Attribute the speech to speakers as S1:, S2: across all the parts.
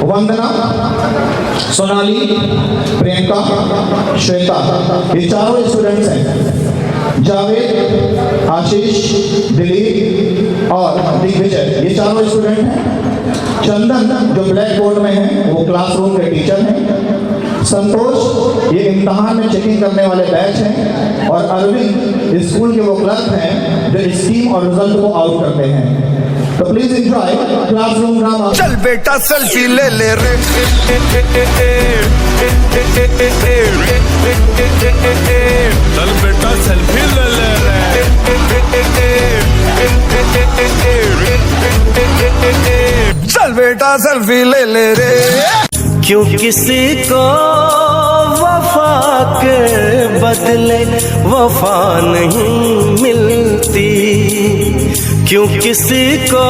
S1: वंदना, सोनाली, प्रियंका, श्वेता, ये चारों स्टूडेंट्स हैं। जावेद, आशीष, दिलीप और दिग्विजय, ये चारों स्टूडेंट हैं। चंदन जो ब्लैक बोर्ड में है वो क्लासरूम के टीचर हैं। संतोष ये इम्तहान में चेकिंग करने वाले बैच हैं। और अरविंद स्कूल के वो क्लर्क हैं जो स्कीम और रिजल्ट को आउट करते हैं। तो प्लीज एंजॉय क्लासरूम ड्रामा।
S2: चल बेटा सेल्फी ले ले रे, चल बेटा सेल्फी ले ले रे, चल बेटा सेल्फी ले ले रे।
S3: क्यों किसी को वफा के बदले वफा नहीं मिलती, क्यों किसी को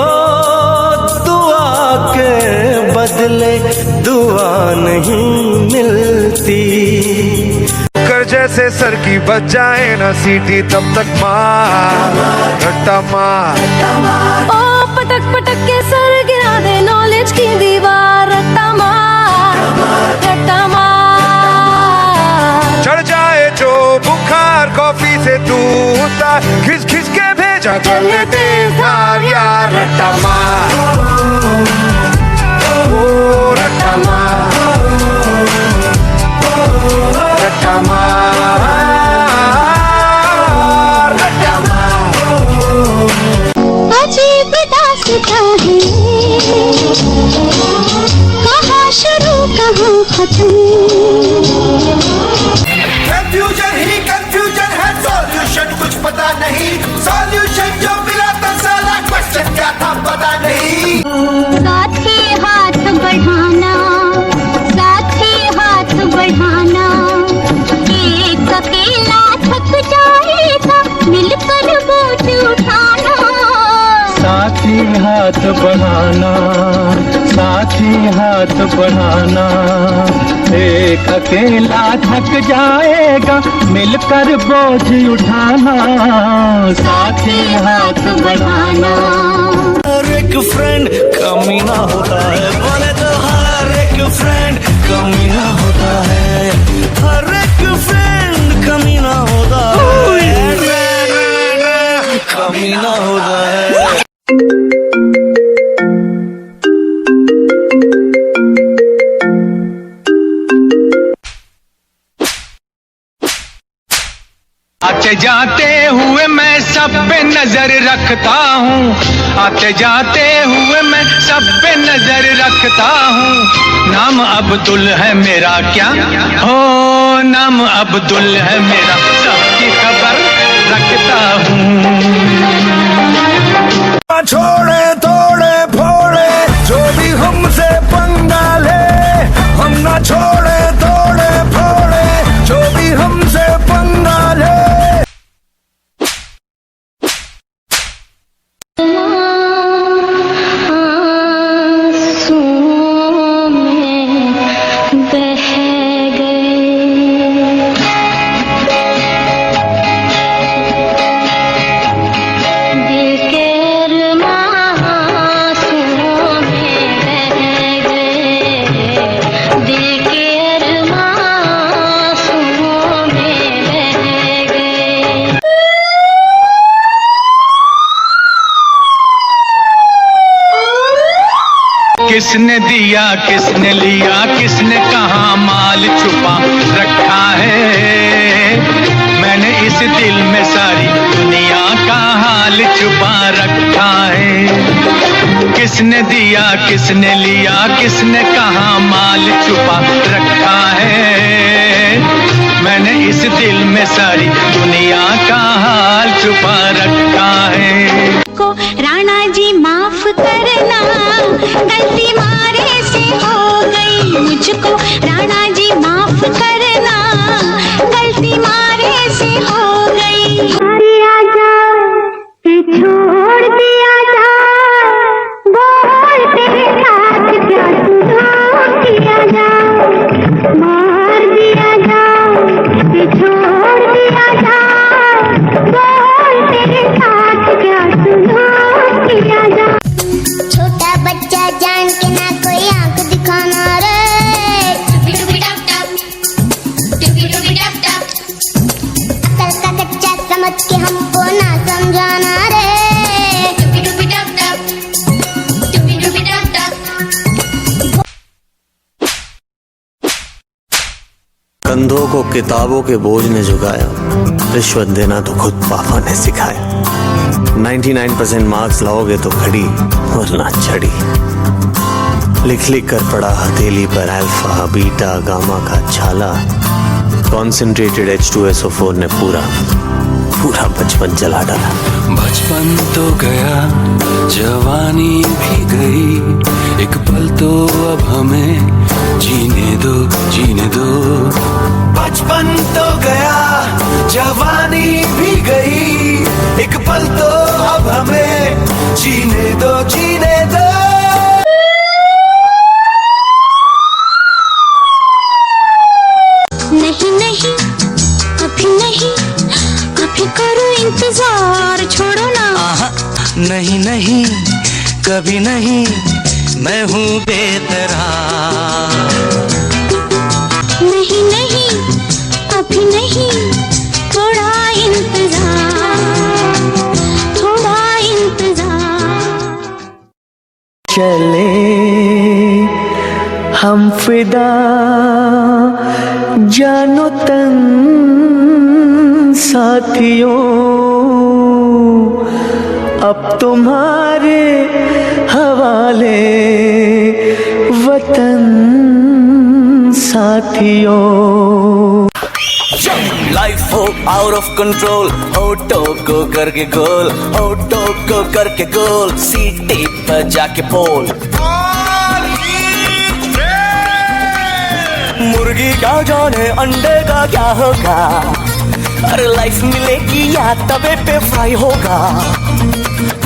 S3: दुआ के बदले दुआ नहीं मिलती।
S2: कर जैसे सर की बच जाए ना सीटी तब तक मार रट्टा मार।
S4: ओ पटक पटक के सर गिरा दे नॉलेज की दीवार, रट्टा मार रट्टा मार।
S2: चढ़ जाए जो बुखार कॉफी से तू उतार, खिंच खिंच के भेजा कर लेते यार यार। रट्टा मार, ओ रट्टा मार।
S5: तुम।
S2: कंफ्यूजन ही कंफ्यूजन है, सॉल्यूशन कुछ पता नहीं, सॉल्यूशन जो मिला तो साला क्वेश्चन क्या था पता नहीं।
S5: साथ ही हाथ बढ़ाना, साथ ही हाथ बढ़ाना, एक अकेला थक जाएगा मिलकर बोझ उठाना।
S3: साथ ही हाथ बढ़ाना, साथ ही हाथ बढ़ाना, एक अकेला थक जाएगा मिलकर बोझ उठाना। साथ ही हाथ बढ़ाना। हर एक फ्रेंड कमीना होता है, बोले तो हर एक फ्रेंड कमीना होता है, हर एक फ्रेंड कमीना होता है, कमीना होता है। आते जाते हुए मैं सब पे नजर रखता हूँ, आते जाते हुए मैं सब पे नजर रखता हूँ। नाम अब्दुल है मेरा क्या हो, नाम अब्दुल है मेरा, सबकी खबर रखता हूँ। छोड़े तोड़े फोड़े जो भी हमसे पंगा ले, हम ना छोड़े तोड़े फोड़े जो भी हमसे पंगा ले। किसने दिया किसने लिया, किसने कहाँ माल छुपा रखा है, मैंने इस दिल में सारी दुनिया का हाल छुपा रखा है। किसने दिया किसने लिया, किसने कहाँ माल छुपा रखा है, मैंने इस दिल में सारी दुनिया का हाल छुपा रखा है।
S5: को राणा जी माफ करना, गलती मारे से हो गई मुझको। राणा जी माफ करना, गलती मारे से हो गई। दिया जाए छोड़ दिया जाए, बोल तेरे साथ क्या तू किया जाए, मार दिया जाए छोड़ दिया जाए, बोल तेरे साथ क्या तू किया जाए। छोटा बच्चा जान के ना कोई आंख दिखाना रे, अकल का कच्चा समझ के हमको ना समझाना रे।
S3: कंधों को किताबों के बोझ ने झुकाया, रिश्वत देना तो खुद पापा ने सिखाया। 99% मार्क्स लाओगे तो घड़ी वरना छड़ी, लिख लिख कर पड़ा हथेली पर अल्फा बीटा गामा का छाला। कॉन्सेंट्रेटेड H2SO4 ने पूरा बचपन जला डाला।
S6: बचपन तो गया जवानी भी गई, एक पल तो अब हमें जीने दो जीने दो। बचपन तो गया जवानी भी गई, एक पल तो अब हमें जीने दो जीने दो।
S5: नहीं नहीं अभी नहीं, अभी करो इंतजार, छोड़ो ना।
S3: नहीं नहीं कभी नहीं, मैं हूँ बेकरार।
S5: नहीं नहीं अभी नहीं, थोड़ा इंतजार, थोड़ा इंतजार।
S3: चले हम फिदा जानो तन साथियों, अब तुम्हारे हवाले वतन
S7: साथियों।
S6: लाइफ हो आउट ऑफ कंट्रोल, होठों को करके गोल, होठों को करके गोल, सीटी पर जाके पोल। मुर्गी क्या जाने अंडे का क्या होगा, अरे लाइफ मिलेगी या तवे पे फ्राई होगा,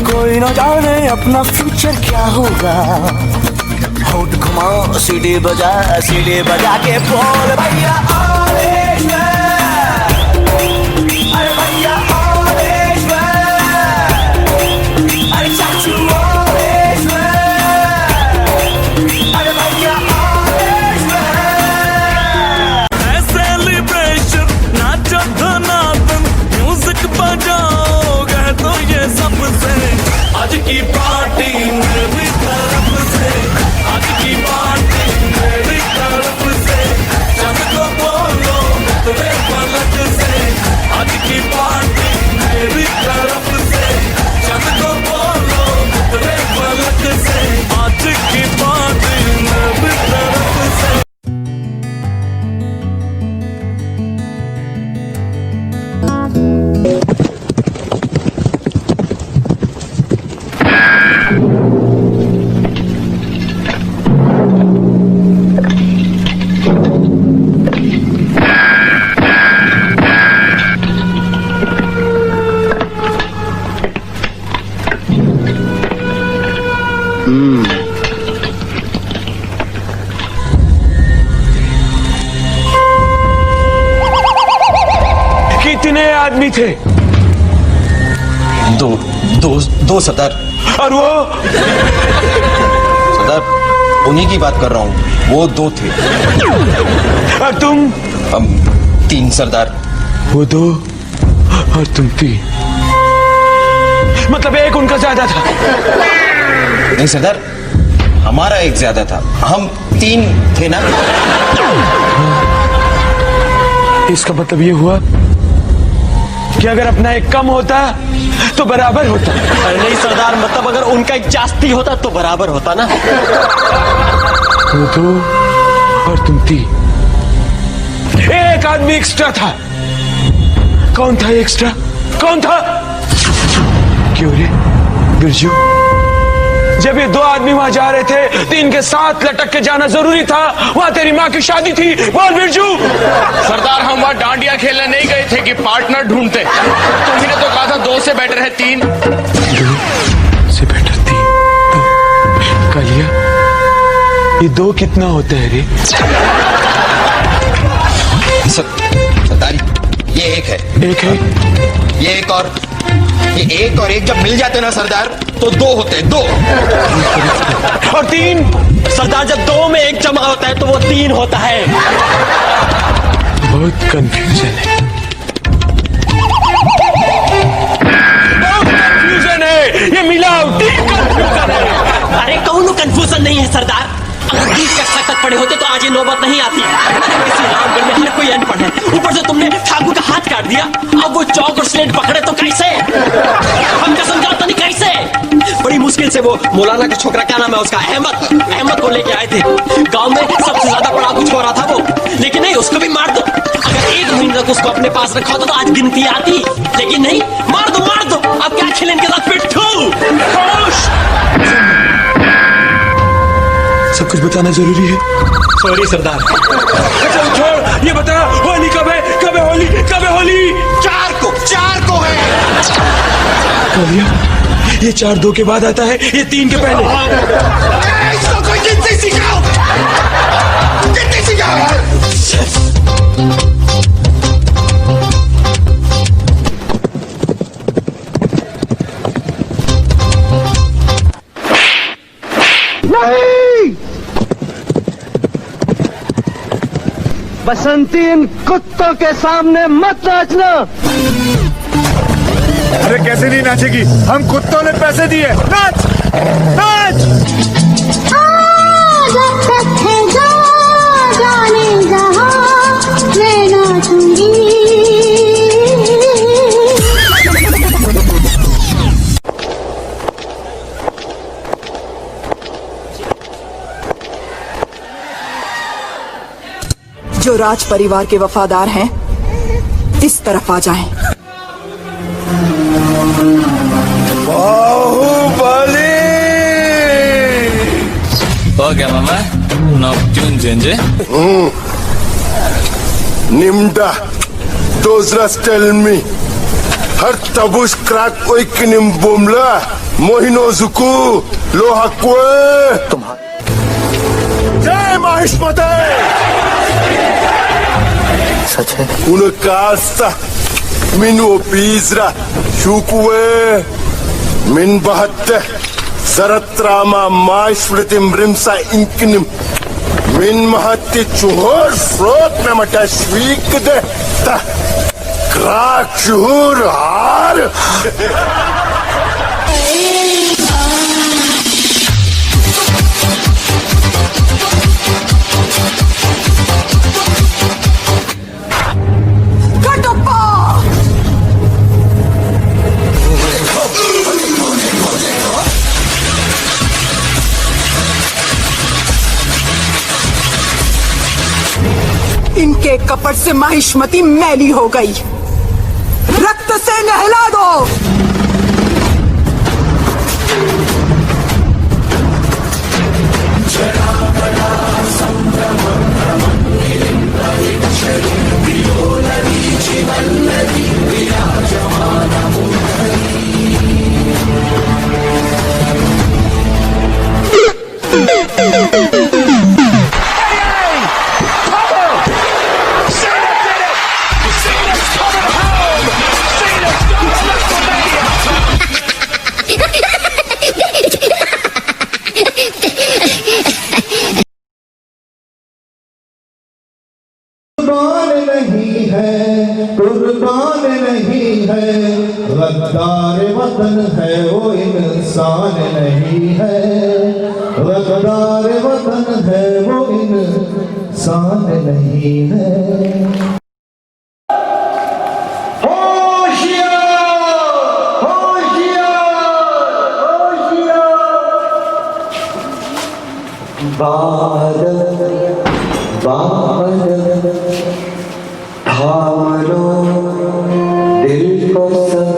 S6: कोई ना जाने अपना फ्यूचर क्या होगा। होठ घुमाओ सीढ़ी बजा के बोल भैया ऑरेंज मैन, अरे भैया ऑरेंज मैन, अरे चाचू ऑरेंज मैन, अरे भैया ऑरेंज मैन।
S3: सेलिब्रेशन नाचो धनातन, म्यूजिक बजाओ गए तो ये सबसे आज की पार्टी मेरी तरफ से, आज की पार्टी मेरी तरफ से, सबको बोलो तेरे पलक से, आज की पार्टी मेरी तरफ से, सबको बोलो तेरे पलक से, आज की पार्टी मेरी तरफ से। कितने आदमी थे?
S8: दो सरदार।
S3: और वो?
S8: सरदार उन्हीं की बात कर रहा हूँ, वो दो थे।
S3: और तुम?
S8: हम 3 सरदार।
S3: वो 2 और तुम 3, मतलब एक उनका ज्यादा था।
S8: नहीं सरदार, हमारा एक ज्यादा था, हम 3 थे ना।
S3: इसका मतलब ये हुआ कि अगर अपना एक कम होता तो बराबर होता।
S7: अरे नहीं सरदार, मतलब अगर उनका एक जास्ती होता तो बराबर होता ना।
S3: वो 2 और तुम 3, एक आदमी एक्स्ट्रा था। कौन था एक्स्ट्रा? कौन था? क्यों रे बिरजू, जब ये 2 आदमी वहां जा रहे थे तो इनके साथ लटक के जाना जरूरी था। वहां तेरी माँ की शादी थी। बोल बिरजू।
S9: सरदार हम वहां डांडिया खेलने नहीं गए थे कि पार्टनर ढूंढते। तुमने तो कहा था 2 से बेटर है 3।
S3: 2 से बेटर 3? कालिया, ये 2 कितना होता है रे?
S8: सरदार ये एक है।
S3: एक है?
S8: ये एक और एक जब मिल जाते ना सरदार तो 2 होते हैं, 2।
S3: और 3?
S7: सरदार जब 2 में 1 जमा होता है तो वो 3 होता है।
S3: बहुत कंफ्यूजन है, बहुत कंफ्यूजन है, ये मिलावटी कंफ्यूजन है।
S7: अरे कौनो कंफ्यूजन नहीं है सरदार, अगर 20 कक्षा तक पढ़े होते तो आज ये नौबत नहीं आती। वैसे रामगढ़ में हर कोई अनपढ़ है, ऊपर से तुमने ठाकुर का हाथ काट दिया। अब वो चौक और स्लेट पकड़े तो कैसे? हम कसम जाओ तो नहीं कैसे? बड़ी मुश्किल से वो मौलाना का छोकरा, क्या नाम है उसका, अहमद को लेके आए थे। गांव में सबसे ज्यादा बड़ा कुछ हो रहा था वो, लेकिन नहीं, उसको भी मार दो। अगर 1 महीने तक उसको अपने पास रखा होता तो आज गिनती आती, लेकिन नहीं, मार दो। अब क्या खेलें इनके साथ? पिट्ठू।
S3: सब कुछ बताना जरूरी है।
S7: सॉरी सरदार।
S3: अच्छा छोड़, ये बता होली कब है? कब है होली? कब है होली?
S2: 4 को है।
S3: कालिया, ये 4 2 के बाद आता है, ये 3 के पहले।
S2: इसको कोई गिनती सिखाओ, गिनती सिखाओ।
S7: बसंती, इन कुत्तों के सामने मत नाचना।
S9: अरे कैसे नहीं नाचेगी, हम कुत्तों ने पैसे दिए। नाच नाच।
S5: जब तक है जाने जहां मैं नाचूंगी।
S10: जो राज परिवार के वफादार हैं इस तरफ आ जाएं।
S2: Baahubali
S6: okay mama now tune change
S2: Nimda, those rats tell me. Her tabush crack oikinim bomla, mohino zuku, lohakwe. Jai Mahishmate!
S8: सच है
S2: Unakasta, min opizra, shukwe, min bahatte, zaratrama maishvritim rimsa inkinim. Min mahatti chuhur frot me mata shvik de ta krak chuhur har
S10: इनके कपट से माहिष्मती मैली हो गई। रक्त से नहला दो।
S1: कुर्बान नहीं है गद्दार वतन है वो इंसान नहीं है गद्दार वतन है वो इंसान नहीं है
S11: थाम लो दिल को सब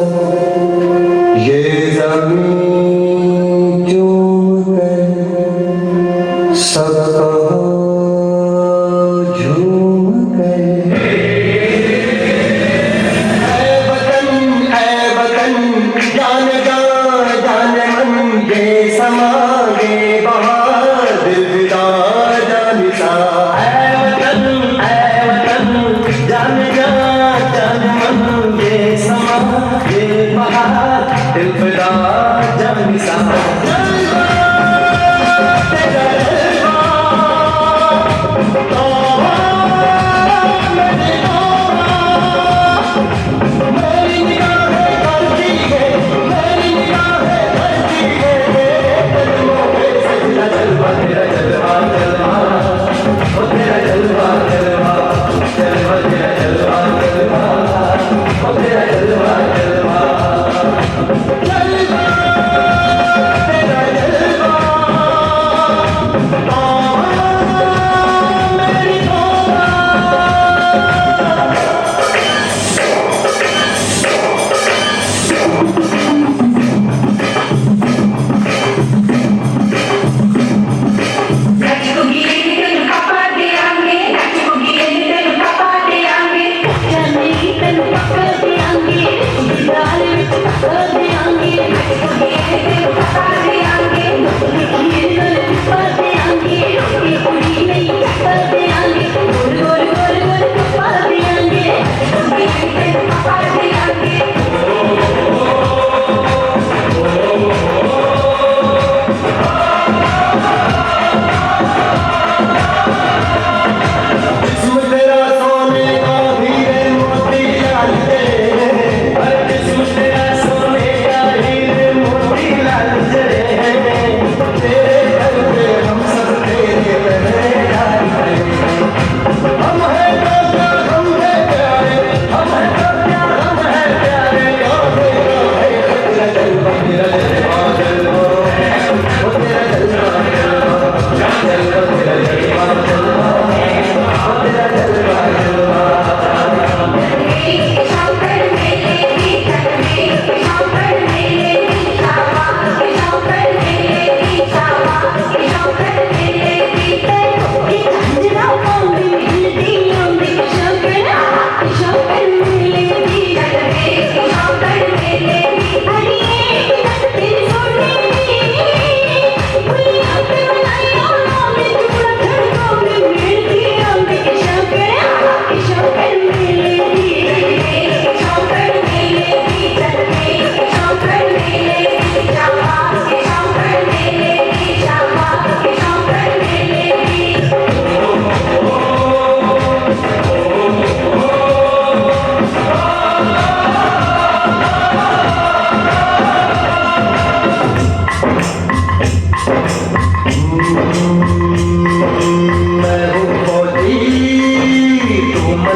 S11: ये ज़मीं चूम कर सब कहो झूम कर ऐ वतन जान मन ये समागे बहार दिल विदा जानिसा ऐ वतन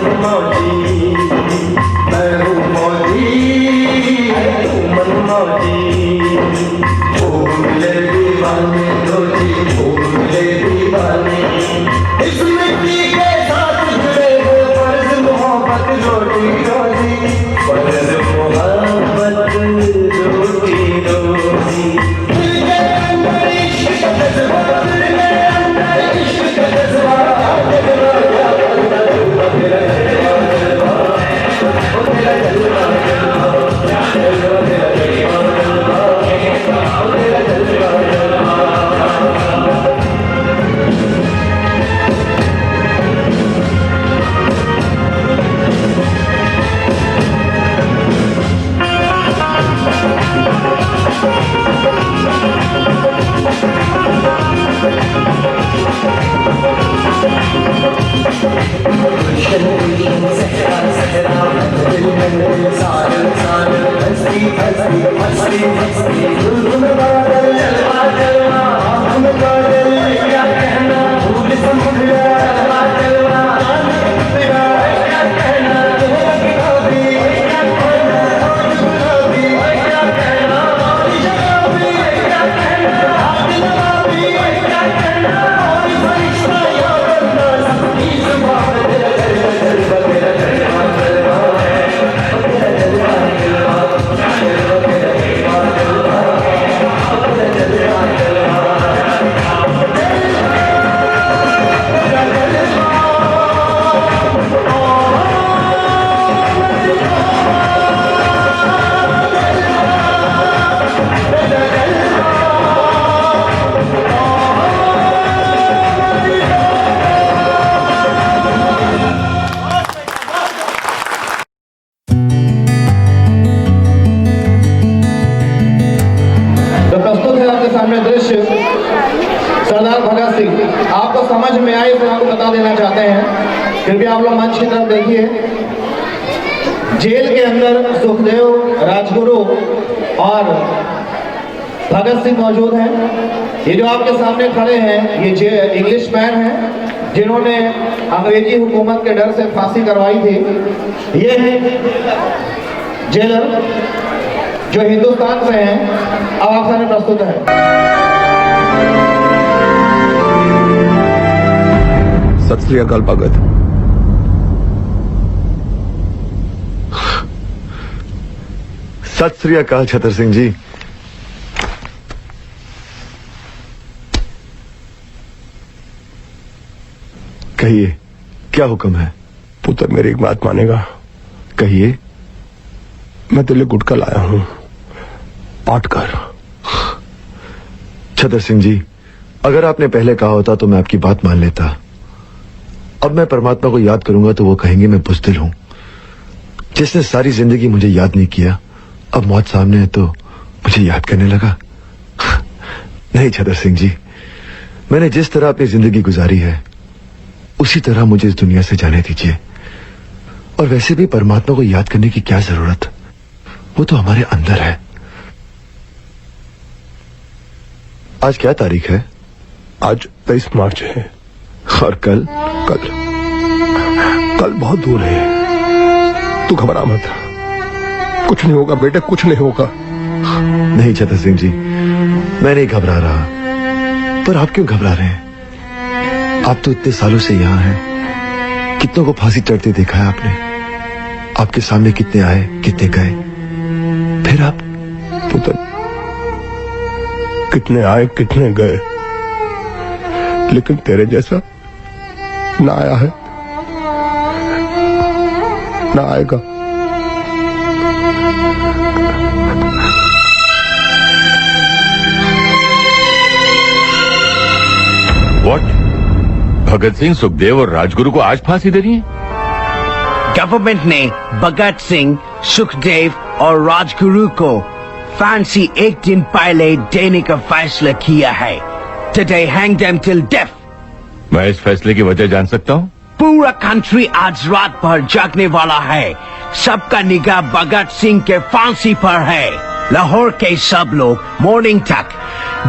S11: मनमौजी, मैं हूँ मौजी, तू मनमौजी। ओ मिले दीवाने दो जी, ओ मिले दीवाने। इस मिट्टी के साथ जुड़े हो फर्ज मोहब्बत रोटी रोजी, फर्ज मोहब्बत रोटी रोजी। दिल के अंदर इश्क का जज्बा, दिल के अंदर इश्क का जज्बा, तेरा जलवा जलवा, तेरा जलवा जलवा, ओ तेरा जलवा जलवा, जलवा तेरा जलवा जलवा, ओ तेरा जलवा जलवा।
S1: सरदार भगत सिंह आपको समझ में आए तो आपको बता देना चाहते हैं। फिर भी आप लोग मंच की तरफ देखिए। जेल के अंदर सुखदेव, राजगुरु और भगत सिंह मौजूद हैं। ये जो आपके सामने खड़े हैं ये इंग्लिश मैन हैं जिन्होंने अंग्रेजी हुकूमत के डर से फांसी करवाई थी। ये है जेलर जो हिंदुस्तान से हैं। अब आप सामने प्रस्तुत है।
S12: सत श्री अकाल भगत। सत श्री अकाल छतर सिंह जी। कहिए क्या हुक्म है?
S13: पुत्र मेरी एक बात मानेगा?
S12: कहिए।
S13: मैं दिल्ली गुटका लाया हूं, पाट कर।
S12: छतर सिंह जी, अगर आपने पहले कहा होता तो मैं आपकी बात मान लेता। अब मैं परमात्मा को याद करूंगा तो वो कहेंगे मैं बुज़दिल हूं। जिसने सारी जिंदगी मुझे याद नहीं किया, अब मौत सामने है तो मुझे याद करने लगा। नहीं छतर सिंह जी, मैंने जिस तरह अपनी जिंदगी गुजारी है उसी तरह मुझे इस दुनिया से जाने दीजिए। और वैसे भी परमात्मा को याद करने की क्या जरूरत, वो तो हमारे अंदर है। आज क्या तारीख है?
S13: आज 23 मार्च है।
S12: और कल?
S13: कल बहुत दूर है। तू घबरा मत, कुछ नहीं होगा बेटे, कुछ नहीं होगा।
S12: नहीं छतर सिंह जी, मैं नहीं घबरा रहा। पर आप क्यों घबरा रहे हैं? आप तो इतने सालों से यहां हैं, कितनों को फांसी चढ़ते देखा है आपने। आपके सामने कितने आए, कितने गए, फिर आप?
S13: पुत्र, कितने आए कितने गए, लेकिन तेरे जैसा ना आया है ना आएगा।
S14: व्हाट? भगत सिंह, सुखदेव और राजगुरु को आज फांसी दे रही है?
S15: गवर्नमेंट ने भगत सिंह, सुखदेव और राजगुरु को फांसी एक दिन पहले देने का फैसला किया है। Today hang them till death.
S14: मैं इस फैसले की वजह जान सकता हूँ?
S15: पूरा कंट्री आज रात भर जागने वाला है। सबका निगाह भगत सिंह के फांसी पर है। लाहौर के सब लोग मॉर्निंग तक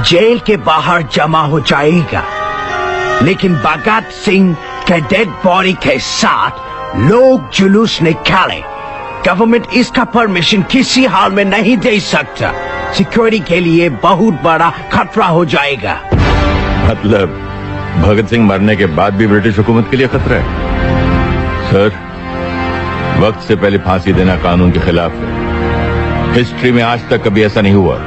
S15: जेल के बाहर जमा हो जाएगा, लेकिन भगत सिंह के डेड बॉडी के साथ लोग जुलूस निकाले। गवर्नमेंट इसका परमिशन किसी हाल में नहीं दे सकता। सिक्योरिटी के लिए बहुत बड़ा खतरा हो जाएगा।
S14: मतलब भगत सिंह मरने के बाद भी ब्रिटिश हुकूमत के लिए खतरा है? सर, वक्त से पहले फांसी देना कानून के खिलाफ है। हिस्ट्री में आज तक कभी ऐसा नहीं हुआ।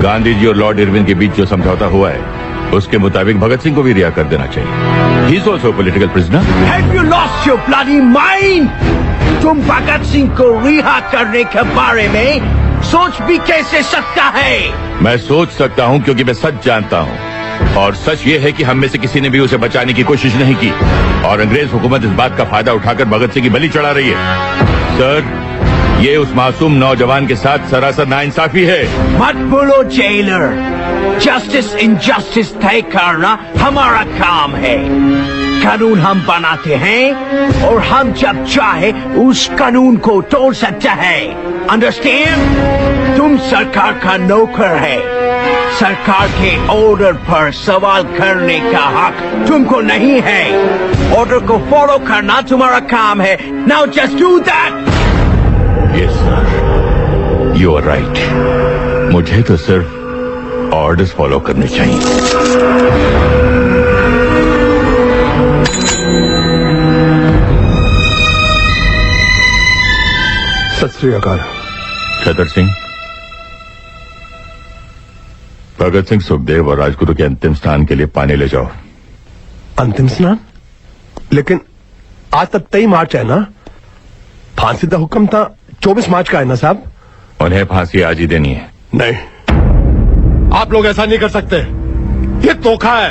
S14: गांधी जी और लॉर्ड इरविन के बीच जो समझौता हुआ है उसके मुताबिक भगत सिंह को भी रिहा कर देना चाहिए। He is also political prisoner.
S15: Have you lost your bloody mind? तुम भगत सिंह को रिहा करने के बारे में सोच भी कैसे सकता है?
S14: मैं सोच सकता हूं क्योंकि मैं सच जानता हूं, और सच ये है कि हम में से किसी ने भी उसे बचाने की कोशिश नहीं की, और अंग्रेज हुकूमत इस बात का फायदा उठाकर भगत सिंह की बलि चढ़ा रही है। सर, ये उस मासूम नौजवान के साथ सरासर नाइंसाफी है।
S15: मत बोलो जेलर। जस्टिस इनजस्टिस तय करना हमारा काम है। कानून हम बनाते हैं और हम जब चाहे उस कानून को तोड़ सकते हैं। अंडरस्टैंड? तुम सरकार का नौकर है। सरकार के ऑर्डर पर सवाल करने का हक तुमको नहीं है। ऑर्डर को फॉलो करना तुम्हारा काम है। Now just do that.
S14: Yes sir, you are right. मुझे तो सिर्फ ऑर्डर्स फॉलो करने चाहिए।
S13: सत श्री अकाल।
S14: छतर सिंह, भगत सिंह, सुखदेव और राजगुरु के अंतिम स्नान के लिए पानी ले जाओ।
S13: अंतिम स्नान? लेकिन आज तक 23 मार्च है ना? फांसी का हुक्म था 24 मार्च का है ना साहब?
S14: उन्हें फांसी आज ही देनी है।
S13: नहीं, आप लोग ऐसा नहीं कर सकते। ये धोखा है।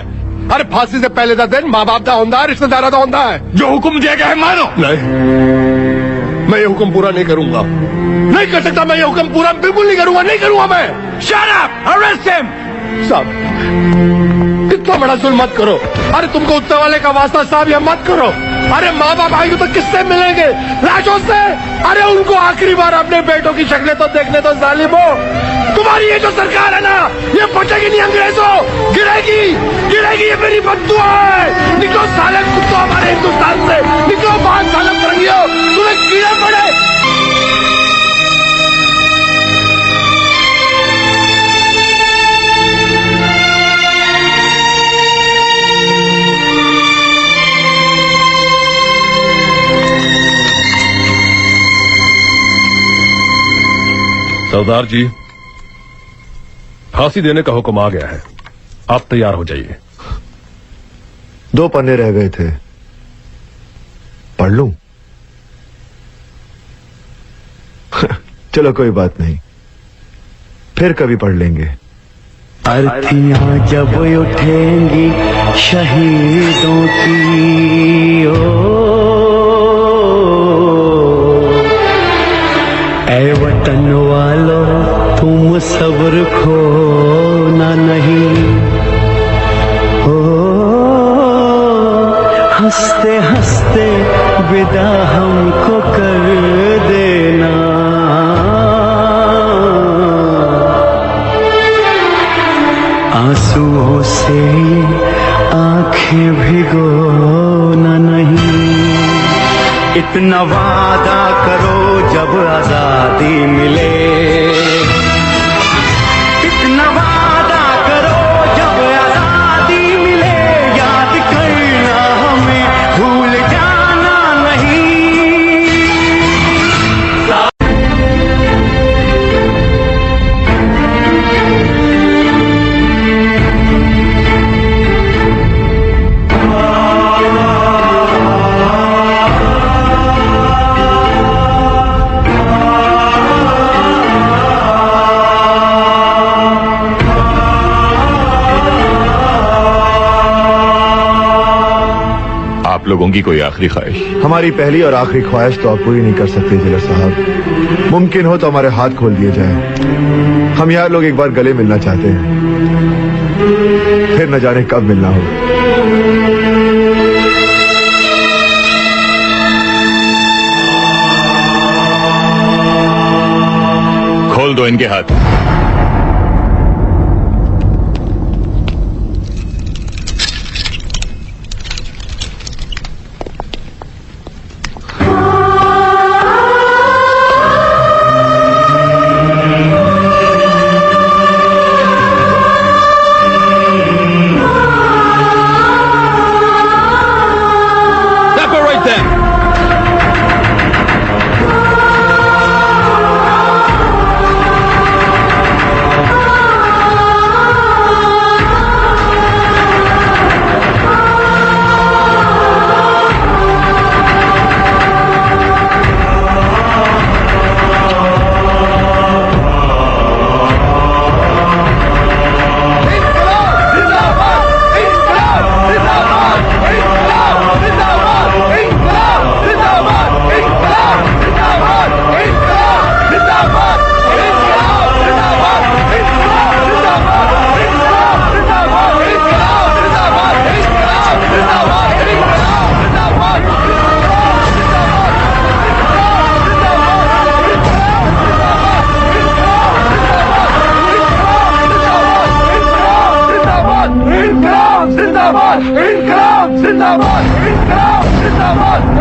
S13: अरे फांसी से पहले का दिन माँ बाप का होता है, रिश्तेदारों का होता है।
S14: जो हुक्म दिया गया है मानो।
S13: नहीं, मैं ये हुक्म पूरा नहीं करूंगा। नहीं कर सकता मैं ये हुक्म पूरा, बिल्कुल नहीं करूंगा। नहीं करूंगा मैं।
S15: Shut up! Arrest him!
S13: साहब, इतना बड़ा जुल्म मत करो। अरे तुमको उत्तर वाले का वास्ता साहब, ये मत करो। अरे माँ बाप आएंगे तो किससे मिलेंगे? लाशों से। अरे उनको आखिरी बार अपने बेटों की शक्लें तो देखने तो जालिमो। तुम्हारी ये जो सरकार है ना, ये बचेगी नहीं अंग्रेजों। गिरेगी, गिरेगी। ये मेरी बद्दुआ है। निकलो साले कुत्तों हमारे हिंदुस्तान से। निकलो बाहर साले फरंगियों, तुम्हें कीड़े पड़े।
S16: सरदार जी, फांसी देने का हुक्म आ गया है। आप तैयार हो जाइए।
S12: 2 पन्ने रह गए थे, पढ़ लूं? चलो कोई बात नहीं, फिर कभी पढ़ लेंगे।
S11: अर्थियां जब उठेंगी शहीदों की, ऐ वतन वालों तुम सब्र खोना नहीं। हंसते हंसते विदा हमको कर देना। आंसुओं से आंखें भिगोना नहीं। इतना वादा करो जब आजादी मिले। इतना वादा करो जब आजादी मिले। याद करना हमें, भूल जाना नहीं।
S14: लोगों की कोई आखिरी ख्वाहिश?
S12: हमारी पहली और आखिरी ख्वाहिश तो आप पूरी नहीं कर सकते जिलर साहब। मुमकिन हो तो हमारे हाथ खोल दिए जाए। हम यार लोग एक baar गले मिलना चाहते हैं, फिर न जाने कब मिलना हो।
S14: खोल दो इनके हाथ।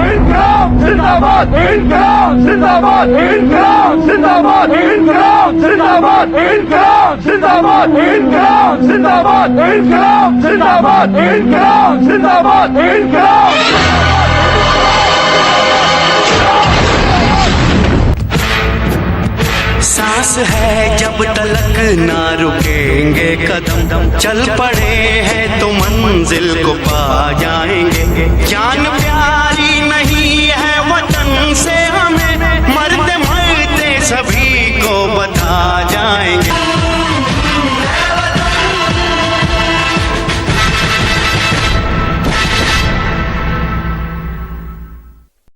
S13: इनकलाब जिंदाबाद इनकलाब जिंदाबाद इनकलाब जिंदाबाद इनकलाब जिंदाबाद इनकलाब जिंदाबाद इनकलाब जिंदाबाद इनकलाब जिंदाबाद इनकलाब जिंदाबाद इनकलाब
S2: सांस है जब तलक ना रुकेंगे कदम चल पड़े हैं तो मंजिल को पा जाएंगे जान